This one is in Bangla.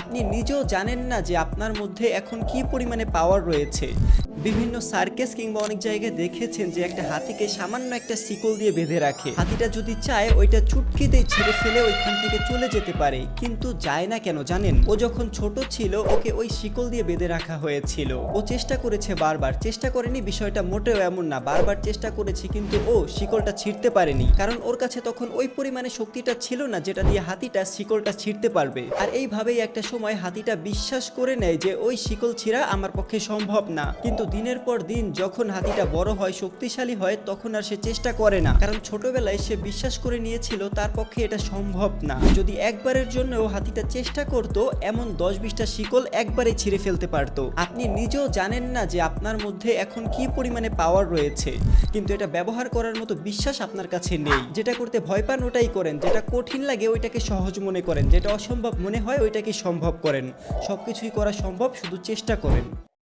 আপনি নিজেও জানেন না যে আপনার মধ্যে এখন কি পরিমাণে পাওয়ার রয়েছে। বিভিন্ন সার্কাস কিংবা অনেক জায়গায় দেখেছেন যে একটা হাতিকে সামান্য একটা শিকল দিয়ে বেঁধে রাখে। হাতিটা যদি চায় ওইটা চুটকিতেই ছেড়ে ফেলে ওইখান থেকে চলে যেতে পারে, কিন্তু যায় না কেন জানেন? ও যখন ছোট ছিল ওকে ওই শিকল দিয়ে বেঁধে রাখা হয়েছিল। ও চেষ্টা করেছে, বারবার চেষ্টা করেনি, বিষয়টা মোটেও এমন না, বারবার চেষ্টা করেছে কিন্তু ও শিকলটা ছিঁড়তে পারেনি, কারণ ওর কাছে তখন ওই পরিমাণে শক্তিটা ছিল না যেটা দিয়ে হাতিটা শিকলটা ছিঁড়তে পারবে। আর এইভাবেই একটা সময় হাতিটা বিশ্বাস করে নেয় যে ওই শিকল ছিঁড়া আমার পক্ষে সম্ভব না। কিন্তু দিনের পর দিন যখন হাতিটা বড় হয়, শক্তিশালী হয়, তখন আর সে চেষ্টা করে না, কারণ ছোটবেলায় সে বিশ্বাস করে নিয়েছিল তার পক্ষে এটা সম্ভব না। যদি একবারের জন্যও হাতিটা চেষ্টা করত, এমন 10-20টা শিকল একবারে ছিঁড়ে ফেলতে পারতো। আপনি নিজেও জানেন না যে আপনার মধ্যে এখন কি পরিমাণে পাওয়ার রয়েছে, কিন্তু এটা ব্যবহার করার মতো বিশ্বাস আপনার কাছে নেই। যেটা করতে ভয় পান ওটাই করেন, যেটা কঠিন লাগে ওইটাকে সহজ মনে করেন, যেটা অসম্ভব মনে হয় ওইটাকে সম্ভব করেন। সবকিছুই করা সম্ভব, শুধু চেষ্টা করেন।